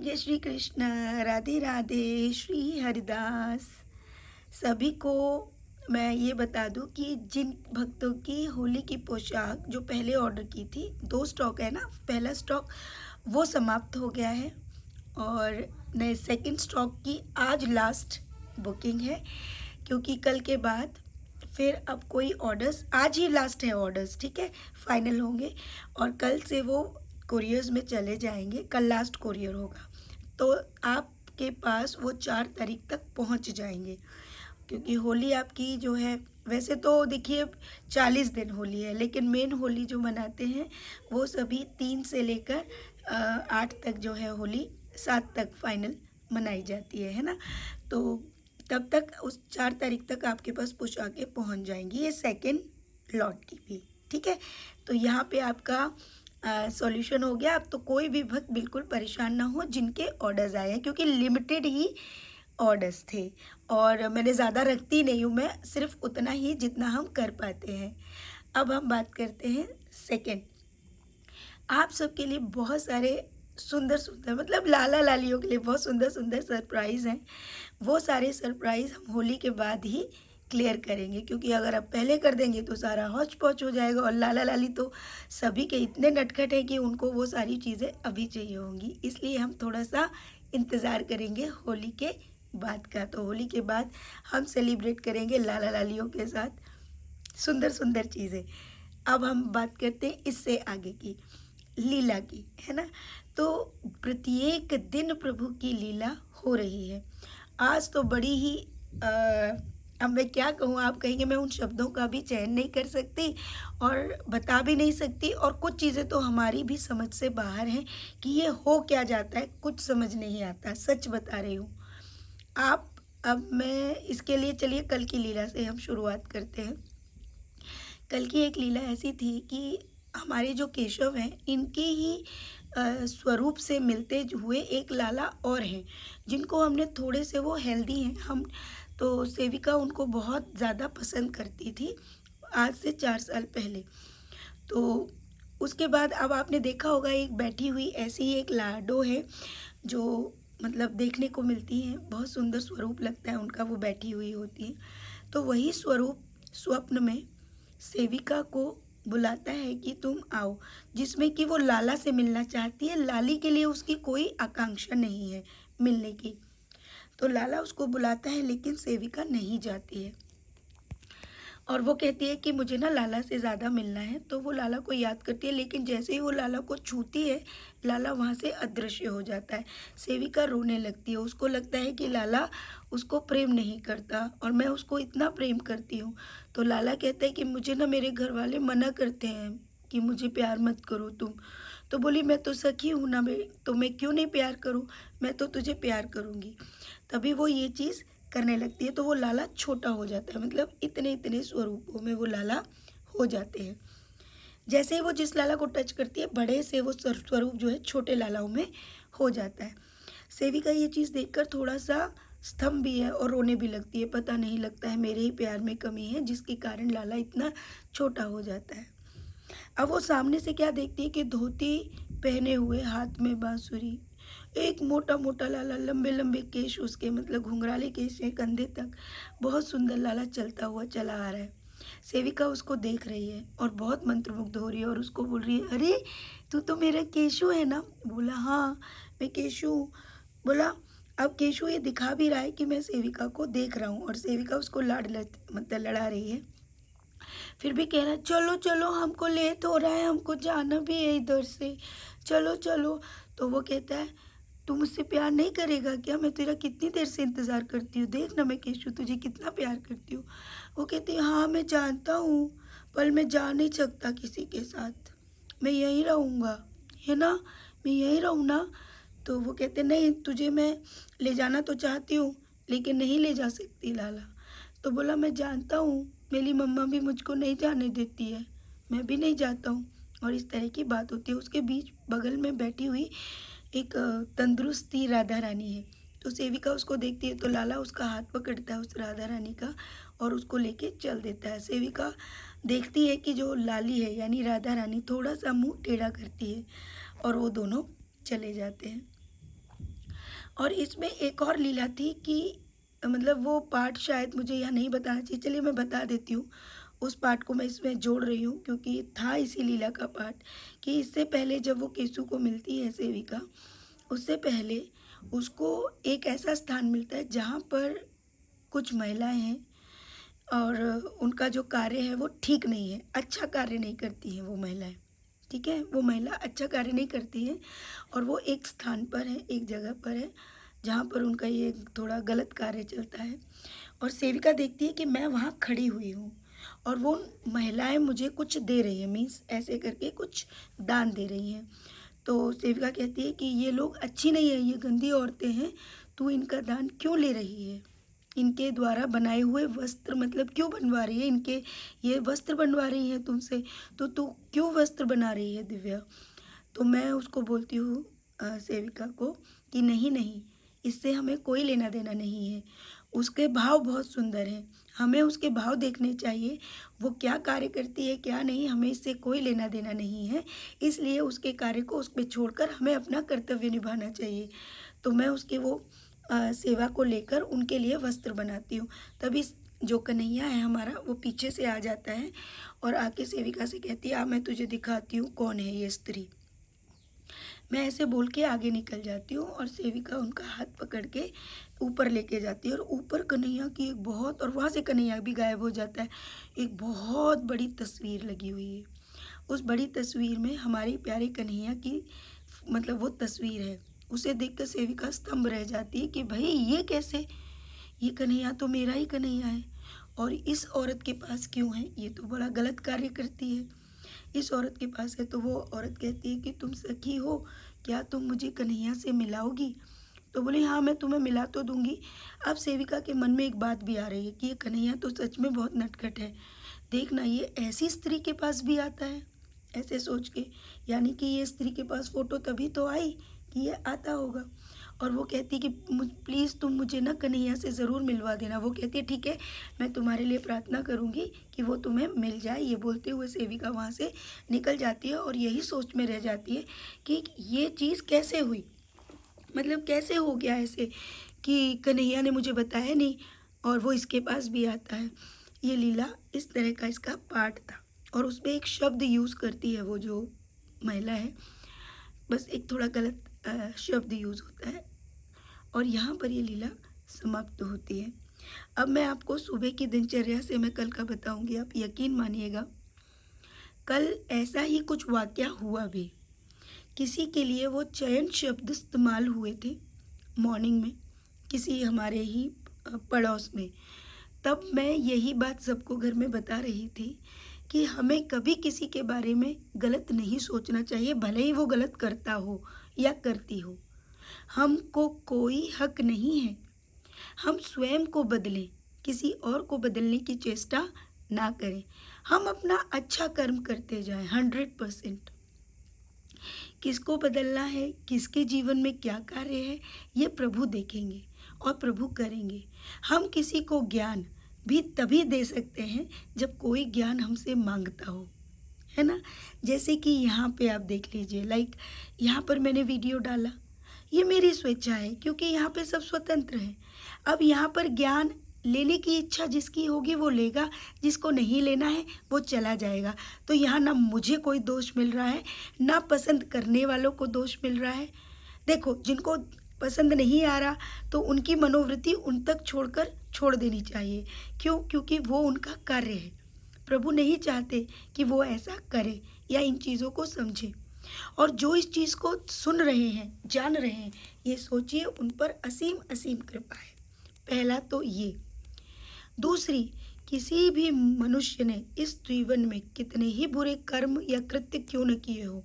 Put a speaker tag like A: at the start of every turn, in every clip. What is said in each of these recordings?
A: जय श्री कृष्ण। राधे राधे। श्री हरिदास। सभी को मैं ये बता दूं कि जिन भक्तों की होली की पोशाक जो पहले ऑर्डर की थी, 2 स्टॉक है ना, पहला स्टॉक वो समाप्त हो गया है और नए सेकंड स्टॉक की आज लास्ट बुकिंग है, क्योंकि कल के बाद फिर अब कोई ऑर्डर्स, आज ही लास्ट है ऑर्डर्स, ठीक है, फाइनल होंगे और कल से वो कोरियर्स में चले जाएंगे। कल लास्ट कोरियर होगा तो आपके पास वो 4 तारीख तक पहुंच जाएंगे, क्योंकि होली आपकी जो है, वैसे तो देखिए 40 दिन होली है, लेकिन मेन होली जो मनाते हैं वो सभी 3 से लेकर 8 तक जो है होली, 7 तक फाइनल मनाई जाती है ना। तो तब तक उस 4 तारीख तक आपके पास पोशाकें पहुंच जाएंगी, ये सेकेंड लॉट की भी, ठीक है। तो यहाँ पे आपका सॉल्यूशन हो गया। अब तो कोई भी भक्त बिल्कुल परेशान ना हो जिनके ऑर्डर्स आए हैं, क्योंकि लिमिटेड ही ऑर्डर्स थे और मैंने ज़्यादा रखती नहीं हूँ, मैं सिर्फ उतना ही जितना हम कर पाते हैं। अब हम बात करते हैं सेकंड। आप सबके लिए बहुत सारे सुंदर सुंदर, मतलब लाला लालियों के लिए बहुत सुंदर सुंदर सरप्राइज़ हैं। वो सारे सरप्राइज़ हम होली के बाद ही क्लियर करेंगे, क्योंकि अगर आप पहले कर देंगे तो सारा हौच पौच हो जाएगा और लाला लाली तो सभी के इतने नटखट हैं कि उनको वो सारी चीज़ें अभी चाहिए होंगी। इसलिए हम थोड़ा सा इंतज़ार करेंगे होली के बाद का। तो होली के बाद हम सेलिब्रेट करेंगे लाला लालियों के साथ सुंदर सुंदर चीज़ें। अब हम बात करते हैं इससे आगे की, लीला की, है ना। तो प्रत्येक दिन प्रभु की लीला हो रही है। आज तो बड़ी ही अब मैं क्या कहूँ, आप कहेंगे मैं उन शब्दों का भी चयन नहीं कर सकती और बता भी नहीं सकती, और कुछ चीज़ें तो हमारी भी समझ से बाहर हैं कि ये हो क्या जाता है, कुछ समझ नहीं आता, सच बता रही हूँ आप। अब मैं इसके लिए, चलिए कल की लीला से हम शुरुआत करते हैं। कल की एक लीला ऐसी थी कि हमारे जो केशव हैं, इनके ही स्वरूप से मिलते हुए एक लाला और हैं, जिनको हमने थोड़े से, वो हेल्दी हैं, हम तो सेविका उनको बहुत ज़्यादा पसंद करती थी आज से 4 साल पहले। तो उसके बाद अब आपने देखा होगा, एक बैठी हुई ऐसी ही एक लाडो है जो मतलब देखने को मिलती हैं, बहुत सुंदर स्वरूप लगता है उनका, वो बैठी हुई होती है। तो वही स्वरूप स्वप्न में सेविका को बुलाता है कि तुम आओ, जिसमें कि वो लाला से मिलना चाहती है। लाली के लिए उसकी कोई आकांक्षा नहीं है मिलने की। तो लाला उसको बुलाता है, लेकिन सेविका नहीं जाती है और वो कहती है कि मुझे ना लाला से ज़्यादा मिलना है। तो वो लाला को याद करती है, लेकिन जैसे ही वो लाला को छूती है, लाला वहाँ से अदृश्य हो जाता है। सेविका रोने लगती है, उसको लगता है कि लाला उसको प्रेम नहीं करता और मैं उसको इतना प्रेम करती हूँ। तो लाला कहता है कि मुझे ना मेरे घर वाले मना करते हैं कि मुझे प्यार मत करो तुम। तो बोली, मैं तो सखी हूँ ना, मैं तो मैं क्यों नहीं प्यार करूँ, मैं तो तुझे प्यार करूँगी। तभी वो ये चीज़ करने लगती है, तो वो लाला छोटा हो जाता है, मतलब इतने इतने स्वरूपों में वो लाला हो जाते हैं। जैसे ही वो जिस लाला को टच करती है, बड़े से वो स्वरूप जो है छोटे लालाओं में हो जाता है। सेविका ये चीज़ देखकर थोड़ा सा स्तंभ भी है और रोने भी लगती है, पता नहीं लगता है मेरे ही प्यार में कमी है जिसके कारण लाला इतना छोटा हो जाता है। अब वो सामने से क्या देखती है कि धोती पहने हुए, हाथ में बांसुरी, एक मोटा मोटा लाला, लंबे लंबे केश उसके, मतलब घुंघराले केश है कंधे तक, बहुत सुंदर लाला चलता हुआ चला आ रहा है। सेविका उसको देख रही है और बहुत मंत्रमुग्ध हो रही है और उसको बोल रही है, अरे तू तो मेरा केशु है ना। बोला, हाँ मैं केशु हूँ। बोला, अब केशु ये दिखा भी रहा है कि मैं सेविका को देख रहा हूँ और सेविका उसको मतलब लड़ा रही है। फिर भी कह रहा है, चलो चलो हमको लेट हो रहा है, हमको जाना भी है इधर से, चलो चलो। तो वो कहता है, तू मुझसे प्यार नहीं करेगा क्या, मैं तेरा कितनी देर से इंतज़ार करती हूँ, देख ना मैं केशु तुझे कितना प्यार करती हूँ। वो कहती है, हाँ मैं जानता हूँ, पर मैं जा नहीं सकता किसी के साथ, मैं यहीं रहूँगा, है ना, मैं यहीं रहूँ ना। तो वो कहते, नहीं तुझे मैं ले जाना तो चाहती हूँ, लेकिन नहीं ले जा सकती लाला। तो बोला, मैं जानता हूँ, मेरी मम्मा भी मुझको नहीं जाने देती है, मैं भी नहीं जाता हूँ। और इस तरह की बात होती है। उसके बीच बगल में बैठी हुई एक तंदुरुस्ती राधा रानी है। तो सेविका उसको देखती है, तो लाला उसका हाथ पकड़ता है उस राधा रानी का और उसको लेके चल देता है। सेविका देखती है कि जो लाली है यानी राधा रानी थोड़ा सा मुंह टेढ़ा करती है और वो दोनों चले जाते हैं। और इसमें एक और लीला थी कि मतलब वो पार्ट शायद मुझे यहाँ नहीं बताना चाहिए, चलिए मैं बता देती हूँ। उस पार्ट को मैं इसमें जोड़ रही हूँ क्योंकि था इसी लीला का पार्ट कि इससे पहले जब वो केसु को मिलती है सेविका, उससे पहले उसको एक ऐसा स्थान मिलता है जहाँ पर कुछ महिलाएं हैं और उनका जो कार्य है वो ठीक नहीं है, अच्छा कार्य नहीं करती हैं वो महिलाएं। ठीक है, वो महिला अच्छा कार्य नहीं करती है और वो एक स्थान पर है, एक जगह पर है जहाँ पर उनका ये थोड़ा गलत कार्य चलता है। और सेविका देखती है कि मैं वहाँ खड़ी हुई हूँ और वो महिलाएं मुझे कुछ दे रही हैं, मीन्स ऐसे करके कुछ दान दे रही हैं। तो सेविका कहती है कि ये लोग अच्छी नहीं है, ये गंदी औरतें हैं, तू इनका दान क्यों ले रही है? इनके द्वारा बनाए हुए वस्त्र मतलब क्यों बनवा रही है? इनके ये वस्त्र बनवा रही है तुमसे, तो तू क्यों वस्त्र बना रही है दिव्या? तो मैं उसको बोलती हूँ सेविका को कि नहीं नहीं, इससे हमें कोई लेना देना नहीं है। उसके भाव बहुत सुंदर हैं, हमें उसके भाव देखने चाहिए, वो क्या कार्य करती है क्या नहीं, हमें इससे कोई लेना देना नहीं है। इसलिए उसके कार्य को उस पे छोड़कर हमें अपना कर्तव्य निभाना चाहिए। तो मैं उसके वो सेवा को लेकर उनके लिए वस्त्र बनाती हूँ। तभी जो कन्हैया है हमारा वो पीछे से आ जाता है और आके सेविका से कहती है, आ मैं तुझे दिखाती हूँ कौन है ये स्त्री। मैं ऐसे बोल के आगे निकल जाती हूँ और सेविका उनका हाथ पकड़ के ऊपर लेके जाती है और ऊपर कन्हैया की एक बहुत, और वहाँ से कन्हैया भी गायब हो जाता है। एक बहुत बड़ी तस्वीर लगी हुई है, उस बड़ी तस्वीर में हमारी प्यारी कन्हैया की मतलब वो तस्वीर है। उसे देखकर सेविका स्तंभ रह जाती है कि भाई ये कैसे, ये कन्हैया तो मेरा ही कन्हैया है और इस औरत के पास क्यों है? ये तो बड़ा गलत कार्य करती है, इस औरत के पास है। तो वो औरत कहती है कि तुम सखी हो, क्या तुम मुझे कन्हैया से मिलाओगी? तो बोले हाँ मैं तुम्हें मिला तो दूंगी। अब सेविका के मन में एक बात भी आ रही है कि ये कन्हैया तो सच में बहुत नटखट है, देखना ये ऐसी स्त्री के पास भी आता है, ऐसे सोच के, यानी कि ये स्त्री के पास फ़ोटो तभी तो आई कि ये आता होगा। और वो कहती कि प्लीज़ तुम मुझे ना कन्हैया से ज़रूर मिलवा देना। वो कहती है ठीक है, मैं तुम्हारे लिए प्रार्थना करूँगी कि वो तुम्हें मिल जाए। ये बोलते हुए सेविका वहाँ से निकल जाती है और यही सोच में रह जाती है कि ये चीज़ कैसे हुई, मतलब कैसे हो गया ऐसे कि कन्हैया ने मुझे बताया नहीं और वो इसके पास भी आता है। ये लीला इस तरह का इसका पार्ट था और उसमें एक शब्द यूज़ करती है वो जो महिला है, बस एक थोड़ा गलत शब्द यूज़ होता है और यहाँ पर ये लीला समाप्त होती है। अब मैं आपको सुबह की दिनचर्या से मैं कल का बताऊंगी, आप यकीन मानिएगा। कल ऐसा ही कुछ वाक़या हुआ भी, किसी के लिए वो चयन शब्द इस्तेमाल हुए थे मॉर्निंग में किसी हमारे ही पड़ोस में। तब मैं यही बात सबको घर में बता रही थी कि हमें कभी किसी के बारे में गलत नहीं सोचना चाहिए, भले ही वो गलत करता हो या करती हो। हमको कोई हक नहीं है, हम स्वयं को बदलें, किसी और को बदलने की चेष्टा ना करें। हम अपना अच्छा कर्म करते जाएं 100%। किसको बदलना है, किसके जीवन में क्या कार्य है, ये प्रभु देखेंगे और प्रभु करेंगे। हम किसी को ज्ञान भी तभी दे सकते हैं जब कोई ज्ञान हमसे मांगता हो, है ना। जैसे कि यहाँ पे आप देख लीजिए, लाइक यहाँ पर मैंने वीडियो डाला, ये मेरी स्वेच्छा है क्योंकि यहाँ पे सब स्वतंत्र हैं। अब यहाँ पर ज्ञान लेने की इच्छा जिसकी होगी वो लेगा, जिसको नहीं लेना है वो चला जाएगा। तो यहाँ ना मुझे कोई दोष मिल रहा है, ना पसंद करने वालों को दोष मिल रहा है। देखो, जिनको पसंद नहीं आ रहा तो उनकी मनोवृत्ति उन तक छोड़ देनी चाहिए। क्यों? क्योंकि वो उनका कार्य है। प्रभु नहीं चाहते कि वो ऐसा करे या इन चीज़ों को समझे। और जो इस चीज़ को सुन रहे हैं, जान रहे हैं, ये सोचिए उन पर असीम असीम कृपा है। पहला तो ये। दूसरी, किसी भी मनुष्य ने इस जीवन में कितने ही बुरे कर्म या कृत्य क्यों न किए हो,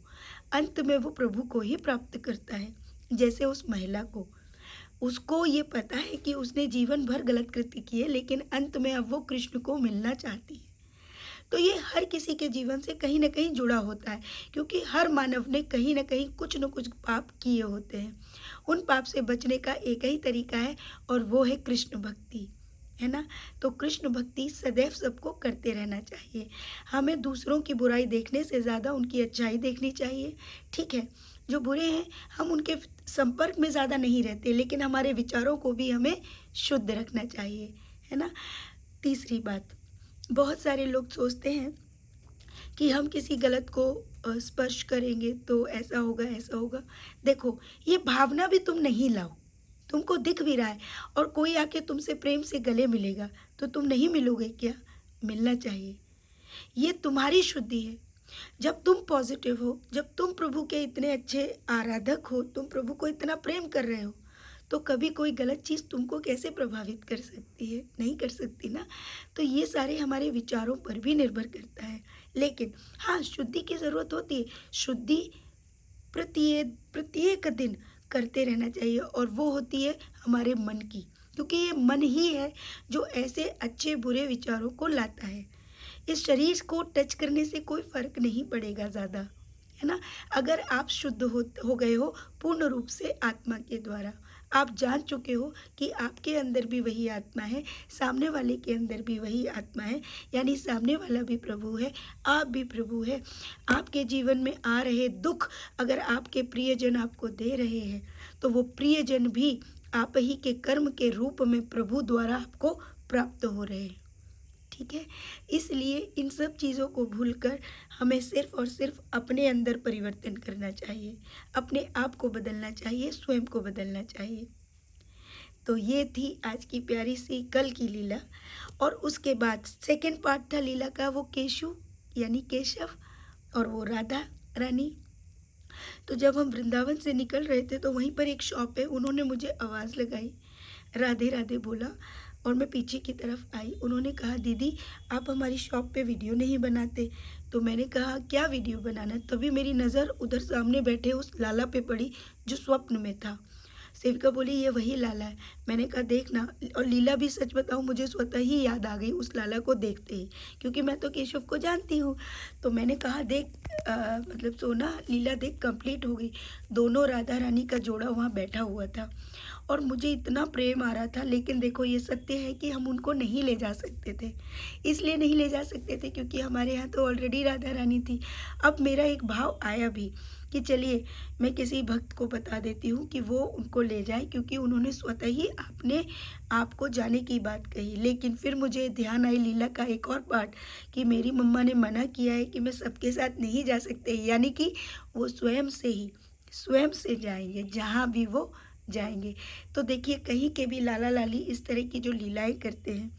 A: अंत में वो प्रभु को ही प्राप्त करता है। जैसे उस महिला को, उसको ये पता है कि उसने जीवन भर गलत कृत्य किए, लेकिन अंत में अब वो कृष्ण को मिलना चाहती है। तो ये हर किसी के जीवन से कहीं ना कहीं जुड़ा होता है, क्योंकि हर मानव ने कहीं ना कहीं कुछ न कुछ पाप किए होते हैं। उन पाप से बचने का एक ही तरीका है और वो है कृष्ण भक्ति, है ना। तो कृष्ण भक्ति सदैव सबको करते रहना चाहिए। हमें दूसरों की बुराई देखने से ज़्यादा उनकी अच्छाई देखनी चाहिए, ठीक है। जो बुरे हैं हम उनके संपर्क में ज़्यादा नहीं रहते, लेकिन हमारे विचारों को भी हमें शुद्ध रखना चाहिए, है ना। तीसरी बात, बहुत सारे लोग सोचते हैं कि हम किसी गलत को स्पर्श करेंगे तो ऐसा होगा, ऐसा होगा। देखो, ये भावना भी तुम नहीं लाओ, तुमको दिख भी रहा है और कोई आके तुमसे प्रेम से गले मिलेगा तो तुम नहीं मिलोगे क्या? मिलना चाहिए। ये तुम्हारी शुद्धि है। जब तुम पॉजिटिव हो, जब तुम प्रभु के इतने अच्छे आराधक हो, तुम प्रभु को इतना प्रेम कर रहे हो, तो कभी कोई गलत चीज़ तुमको कैसे प्रभावित कर सकती है? नहीं कर सकती ना। तो ये सारे हमारे विचारों पर भी निर्भर करता है। लेकिन हाँ, शुद्धि की ज़रूरत होती है। शुद्धि प्रत्येक दिन करते रहना चाहिए और वो होती है हमारे मन की, क्योंकि ये मन ही है जो ऐसे अच्छे बुरे विचारों को लाता है। इस शरीर को टच करने से कोई फ़र्क नहीं पड़ेगा ज़्यादा, है ना। अगर आप शुद्ध हो गए हो पूर्ण रूप से आत्मा के द्वारा, आप जान चुके हो कि आपके अंदर भी वही आत्मा है, सामने वाले के अंदर भी वही आत्मा है, यानी सामने वाला भी प्रभु है, आप भी प्रभु है। आपके जीवन में आ रहे दुख अगर आपके प्रियजन आपको दे रहे हैं तो वो प्रियजन भी आप ही के कर्म के रूप में प्रभु द्वारा आपको प्राप्त हो रहे हैं। ठीक है, इसलिए इन सब चीज़ों को भूलकर हमें सिर्फ और सिर्फ अपने अंदर परिवर्तन करना चाहिए, अपने आप को बदलना चाहिए, स्वयं को बदलना चाहिए। तो ये थी आज की प्यारी सी कल की लीला। और उसके बाद सेकंड पार्ट था लीला का, वो केशु यानी केशव और वो राधा रानी। तो जब हम वृंदावन से निकल रहे थे तो वहीं पर एक शॉप है, उन्होंने मुझे आवाज़ लगाई, राधे राधे बोला और मैं पीछे की तरफ आई। उन्होंने कहा, दीदी आप हमारी शॉप पे वीडियो नहीं बनाते? तो मैंने कहा, क्या वीडियो बनाना? तभी मेरी नज़र उधर सामने बैठे उस लाला पे पड़ी जो स्वप्न में था। सेविका बोली, ये वही लाला है। मैंने कहा, देखना। और लीला भी सच बताऊँ मुझे स्वतः ही याद आ गई उस लाला को देखते ही, क्योंकि मैं तो केशव को जानती हूँ। तो मैंने कहा, देख मतलब सोना, लीला देख कंप्लीट हो गई। दोनों राधा रानी का जोड़ा वहाँ बैठा हुआ था और मुझे इतना प्रेम आ रहा था। लेकिन देखो, ये सत्य है कि हम उनको नहीं ले जा सकते थे। इसलिए नहीं ले जा सकते थे क्योंकि हमारे यहाँ तो ऑलरेडी राधा रानी थी। अब मेरा एक भाव आया भी कि चलिए मैं किसी भक्त को बता देती हूँ कि वो उनको ले जाए, क्योंकि उन्होंने स्वतः ही अपने आप को जाने की बात कही। लेकिन फिर मुझे ध्यान आई लीला का एक और पार्ट कि मेरी मम्मा ने मना किया है कि मैं सबके साथ नहीं जा सकते, यानी कि वो स्वयं से जाएंगे जहाँ भी वो जाएंगे। तो देखिए, कहीं के भी लाला लाली इस तरह की जो लीलाएं करते हैं।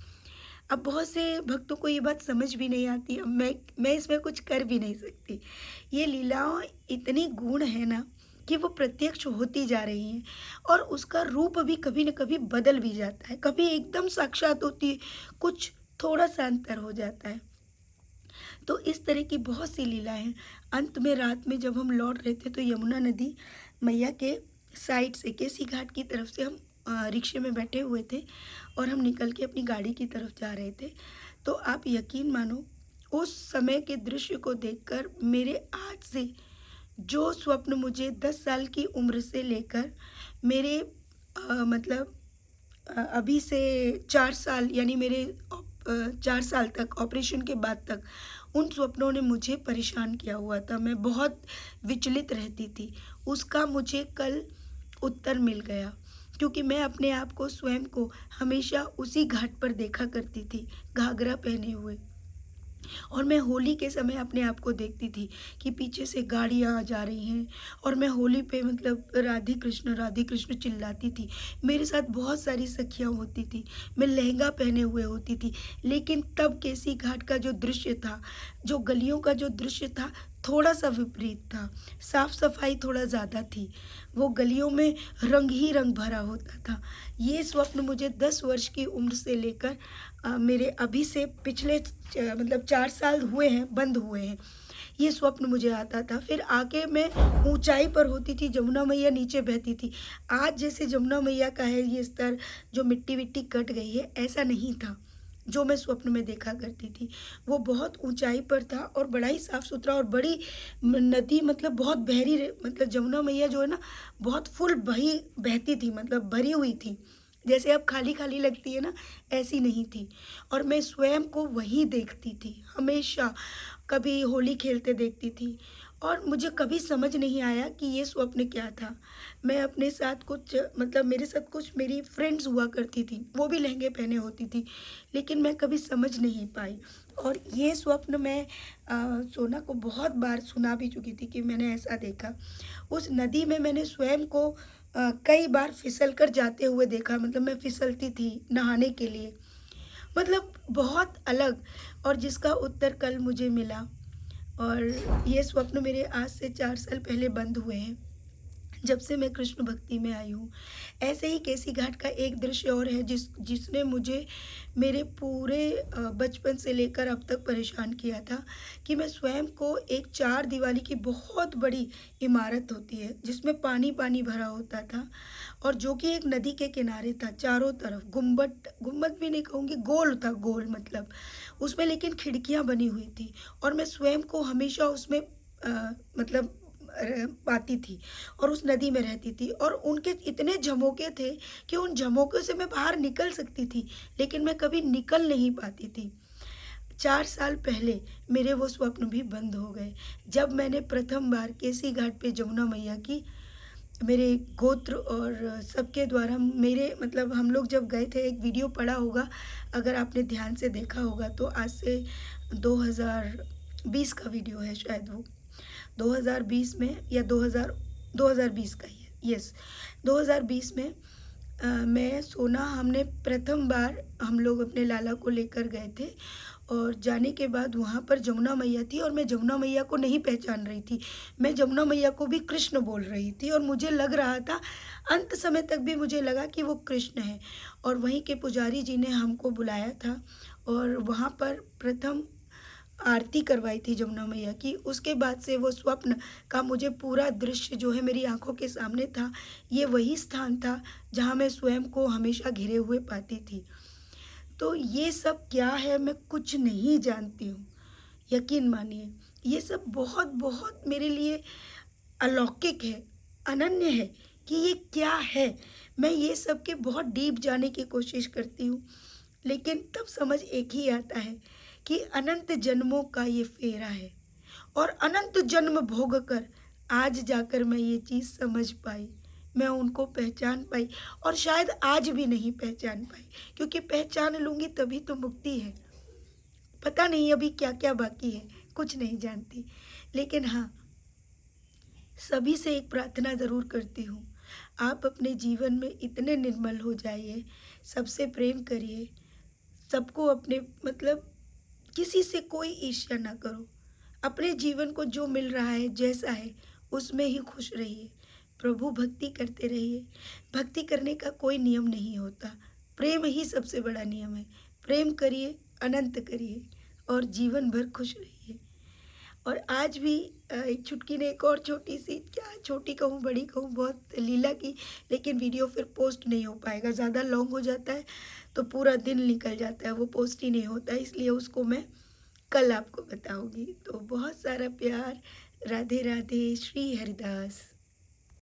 A: अब बहुत से भक्तों को ये बात समझ भी नहीं आती। अब मैं इसमें कुछ कर भी नहीं सकती। ये लीलाओं इतनी गुण है ना कि वो प्रत्यक्ष होती जा रही हैं और उसका रूप भी कभी न कभी बदल भी जाता है, कभी एकदम साक्षात होती है, कुछ थोड़ा सा अंतर हो जाता है। तो इस तरह की बहुत सी लीलाएं हैं। अंत में रात में जब हम लौट रहे थे तो यमुना नदी मैया के साइड से केसी घाट की तरफ से हम रिक्शे में बैठे हुए थे और हम निकल के अपनी गाड़ी की तरफ जा रहे थे। तो आप यकीन मानो, उस समय के दृश्य को देखकर मेरे आज से जो स्वप्न मुझे 10 साल की उम्र से लेकर मेरे मतलब अभी से 4 साल, यानी मेरे 4 साल तक, ऑपरेशन के बाद तक, उन स्वप्नों ने मुझे परेशान किया हुआ था। मैं बहुत विचलित रहती थी। उसका मुझे कल उत्तर मिल गया, क्योंकि मैं अपने आप को, स्वयं को हमेशा उसी घाट पर देखा करती थी, घाघरा पहने हुए। और मैं होली के समय अपने आप को देखती थी कि पीछे से गाड़ियाँ आ जा रही हैं और मैं होली पे मतलब राधे कृष्ण चिल्लाती थी। मेरे साथ बहुत सारी सखियाँ होती थी, मैं लहंगा पहने हुए होती थी। लेकिन तब केसी घाट का जो दृश्य था, जो गलियों का जो दृश्य था, थोड़ा सा विपरीत था। साफ सफाई थोड़ा ज़्यादा थी, वो गलियों में रंग ही रंग भरा होता था। ये स्वप्न मुझे 10 वर्ष की उम्र से लेकर मेरे अभी से पिछले मतलब 4 साल हुए हैं, बंद हुए हैं, ये स्वप्न मुझे आता था। फिर आके मैं ऊंचाई पर होती थी, जमुना मैया नीचे बहती थी। आज जैसे जमुना मैया का है ये स्तर, जो मिट्टी विट्टी कट गई है, ऐसा नहीं था जो मैं स्वप्न में देखा करती थी। वो बहुत ऊंचाई पर था और बड़ा ही साफ़ सुथरा और बड़ी नदी, मतलब बहुत बहरी, मतलब जमुना मैया जो है ना, बहुत फुल बहती थी, मतलब भरी हुई थी। जैसे अब खाली खाली लगती है ना, ऐसी नहीं थी। और मैं स्वयं को वहीं देखती थी हमेशा। कभी होली खेलते देखती थी और मुझे कभी समझ नहीं आया कि ये स्वप्न क्या था। मैं अपने साथ कुछ मतलब मेरे साथ कुछ मेरी फ्रेंड्स हुआ करती थी, वो भी लहंगे पहने होती थी, लेकिन मैं कभी समझ नहीं पाई। और ये स्वप्न मैं सोना को बहुत बार सुना भी चुकी थी कि मैंने ऐसा देखा। उस नदी में मैंने स्वयं को कई बार फिसल कर जाते हुए देखा, मतलब मैं फिसलती थी नहाने के लिए, मतलब बहुत अलग। और जिसका उत्तर कल मुझे मिला। और ये स्वप्न मेरे आज से 4 साल पहले बंद हुए हैं, जब से मैं कृष्ण भक्ति में आई हूँ। ऐसे ही केसी घाट का एक दृश्य और है जिसने मुझे मेरे पूरे बचपन से लेकर अब तक परेशान किया था, कि मैं स्वयं को एक 4 दीवारी की बहुत बड़ी इमारत होती है जिसमें पानी पानी भरा होता था, और जो कि एक नदी के किनारे था, चारों तरफ गुम्बद गुम्बद भी नहीं कहूँगी, गोल था, गोल मतलब उसमें, लेकिन खिड़कियाँ बनी हुई थी। और मैं स्वयं को हमेशा उसमें मतलब पाती थी और उस नदी में रहती थी, और उनके इतने झमोके थे कि उन झमोकों से मैं बाहर निकल सकती थी, लेकिन मैं कभी निकल नहीं पाती थी। 4 साल पहले मेरे वो स्वप्न भी बंद हो गए, जब मैंने प्रथम बार केसी घाट पे जमुना मैया की, मेरे गोत्र और सबके द्वारा, मेरे मतलब हम लोग जब गए थे, एक वीडियो पड़ा होगा, अगर आपने ध्यान से देखा होगा तो, आज से 2020 का वीडियो है शायद वो, 2020 में या 2020 का ही है, यस 2020 में मैं सोना, हमने प्रथम बार हम लोग अपने लाला को लेकर गए थे, और जाने के बाद वहाँ पर जमुना मैया थी, और मैं जमुना मैया को नहीं पहचान रही थी। मैं जमुना मैया को भी कृष्ण बोल रही थी, और मुझे लग रहा था, अंत समय तक भी मुझे लगा कि वो कृष्ण है। और वहीं के पुजारी जी ने हमको बुलाया था, और वहाँ पर प्रथम आरती करवाई थी जमुना मैया की। उसके बाद से वो स्वप्न का मुझे पूरा दृश्य जो है मेरी आंखों के सामने था। ये वही स्थान था जहाँ मैं स्वयं को हमेशा घिरे हुए पाती थी। तो ये सब क्या है, मैं कुछ नहीं जानती हूँ। यकीन मानिए, ये सब बहुत बहुत मेरे लिए अलौकिक है, अनन्य है कि ये क्या है। मैं ये सब के बहुत डीप जाने की कोशिश करती हूँ, लेकिन तब समझ एक ही आता है कि अनंत जन्मों का ये फेरा है, और अनंत जन्म भोग कर आज जाकर मैं ये चीज़ समझ पाई, मैं उनको पहचान पाई। और शायद आज भी नहीं पहचान पाई, क्योंकि पहचान लूँगी तभी तो मुक्ति है। पता नहीं अभी क्या क्या बाकी है, कुछ नहीं जानती। लेकिन हाँ, सभी से एक प्रार्थना ज़रूर करती हूँ, आप अपने जीवन में इतने निर्मल हो जाइए, सबसे प्रेम करिए, सबको अपने मतलब किसी से कोई ईर्ष्या ना करो। अपने जीवन को जो मिल रहा है, जैसा है, उसमें ही खुश रहिए। प्रभु भक्ति करते रहिए। भक्ति करने का कोई नियम नहीं होता। प्रेम ही सबसे बड़ा नियम है। प्रेम करिए, अनंत करिए, और जीवन भर खुश रहिए। और आज भी एक चुटकी ने एक और छोटी-सी, क्या छोटी कहूँ, बड़ी कहूँ, बहुत लीला की, लेकिन वीडियो फिर पोस्ट नहीं हो पाएगा, ज़्यादा लॉन्ग हो जाता है, तो पूरा दिन निकल जाता है, वो पोस्ट ही नहीं होता है, इसलिए उसको मैं कल आपको बताऊँगी। तो बहुत सारा प्यार। राधे राधे। श्री हरिदास।